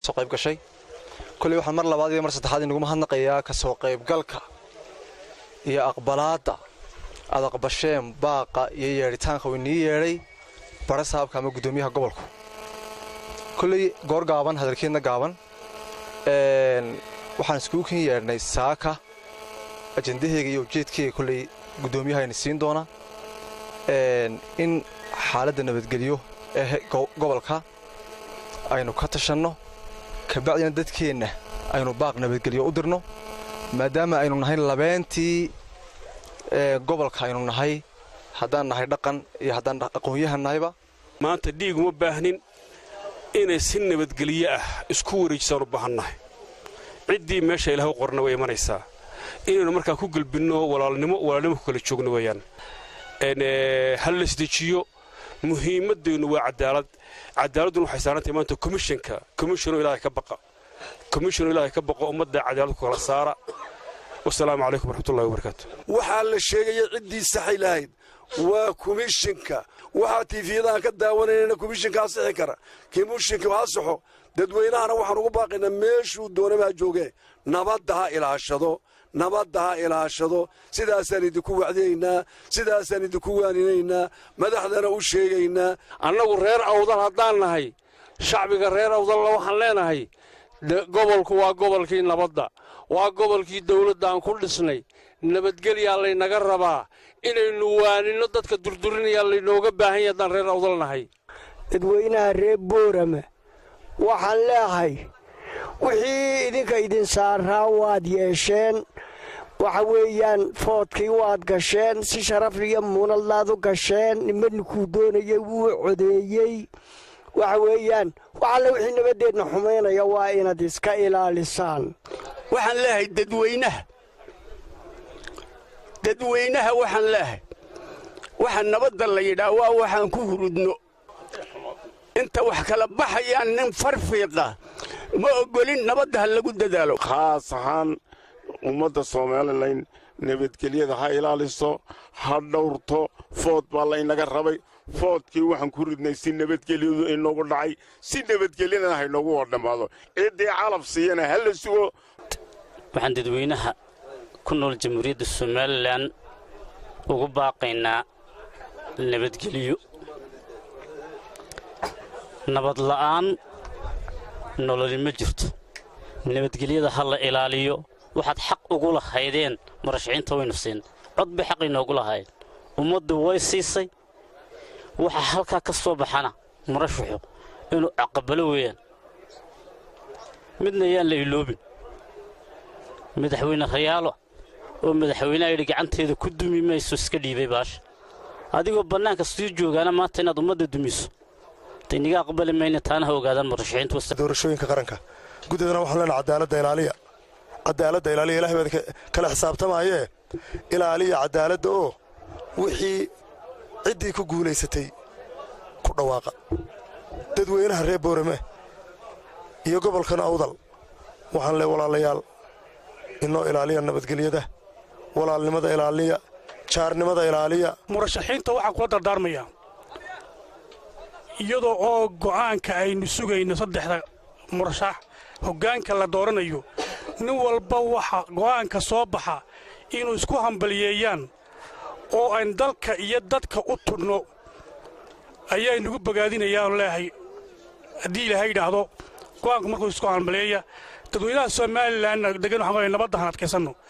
soo qayb gashay kulli waxaan mar labaad iyo mar saddexaad inagu mahadnaqayaa ka soo qaybgalka iyo aqbalaada aad aqbasheen baaqa iyo yeeritaanka weynii yeeray barasaabka ama gudoomiyaha gobolka kulli goor gaaban hadalkeedna gaaban waxaan isku kin yeernay saaka ajendaheega iyo ujeedkeega kulli gudoomiyaha ay siin doona in xaaladda nabadgelyo ee gobolka aynu ka tashanno ka bacdina dadkeena aynu baaq nabadgelyo u dirno maadaama aynu nahay labeentii gobolka aynu nahay haddaan nahay dhaqan iyo haddaan aqoonyahan nahayba maanta dhiig uma baahnin inay si nabadgelyo ah isku wareejisaan u baahannahay ciddii meesha ilaahay u qorna way imanaysaa inaynu markaa ku gulbinno walaalnimo ku kala joogno weeyaan hal la isdejiyo muhiimaddeenu waa cadaaladuna waxay saarantahay maanta commissioner ilaahay ka baqo ummadda cadaalad ku kala saara wasalaamu calaykum waraxmatullahi wabarakaatu waxaa la sheegaya ciddii saxay lahayd waa komishinka waxaa tiifiyadahan ka daawanayna komishinkaa sixi kara komishinka ha saxo dadweynahana waxaan ugu baaqaynaa meeshuu doonabaa joogee nabadda ha ilaashado sidaasaan idinku wacdiyaynaa sidaasaan idinku waaninaynaa madaxdana u sheegaynaa annagu reer awdal haddaan nahay shacbiga reer awdalla waxaan leenahay gobolku waa gobolkii nabadda waa gobolkii dawladda aan ku dhisnay nabadgelyaa laynaga rabaa inaynu waaninno dadka durdurinayaa laynooga baahan yahay haddaan reer awdal nahay dadweynaha reer boorama waxaan leehay wixii idinka idin saaraa waad yeesheen waxa weeyaan foodkii waad gasheen si sharaf iyo muunadlaad u gasheen nimankuu doonayay wuu codeeyey waxa weeyaan waxalle wixii nabaddeedna xumaynaya waa inaad iska ilaalisaan waxaan leehay dadweynaha waxaan leehay waxa nabadda la yidhaa waa waxaan ku hurudno inta wax kala baxayaan nin farfiiqa ma ogolin nabadda ha lagu dadaalo khaas ahaan ummadda Soomaaliland nabadgelyada ha ilaaliso ha dhowrto food baa laynaga rabay foodkii waxaan ku ridnay si nabadgelyadu inoogu dhacay si nabadgelyadana ha inoogu wadhamaado ciddii calaf siiyana ha la sugo waxaan dadweynaha ku nool jamhuuriyadda Soomaaliland ugu baaqaynaa nabadgelyo nabad la'aan nolol ma jirto nabadgelyada ha la ilaaliyo waxaad xaq ugu lahaydeen murashaxiinta waynu siin cod bay xaq inoogu lahayd ummaddu way siisay waxa halkaa ka soo baxana murashaxu inuu aqbalo weeyaan midna yaan la iloobin madaxweyne Rayaalo oo madaxweynaha ay gacanteeda ku dumi mayso iska dhiibay baasha adigoo bannaanka sii joogaana maanta inaad ummadda dumiso taniga aqbali mayna taana ogaadaan murashaxiintu doorashooyinka qaranka gudadana waxaan leenahay cadaaladda ilaaliya ilaahay baad kala xisaabtamayee ilaaliya cadaaladda oo wixii ciddii ku guulaysatay ku dhawaaqa dadweynaha reer boorame iyo gobolkan awdal waxaan leeyahay walaalayaal inoo ilaaliya nabadgelyada walaalnimada ilaaliya jaarnimada ilaaliya murashaxiinta waxaan kula dardaarmayaa iyadoo oo go'aanka aynu sugayno saddexda murashax hoggaanka la dooranayo nin walba waxa go'aanka soo baxa inuu isku hambaliyeeyaan oo aan dalka iyo dadka u tudhno ayaynugu bogaadinayaan leeyahay haddii ilaahay yidhaahdo go'aanku markuu isku hambaliyeeya dadweynaha Soomaaliland degan waxaan nabadda han adkaysanno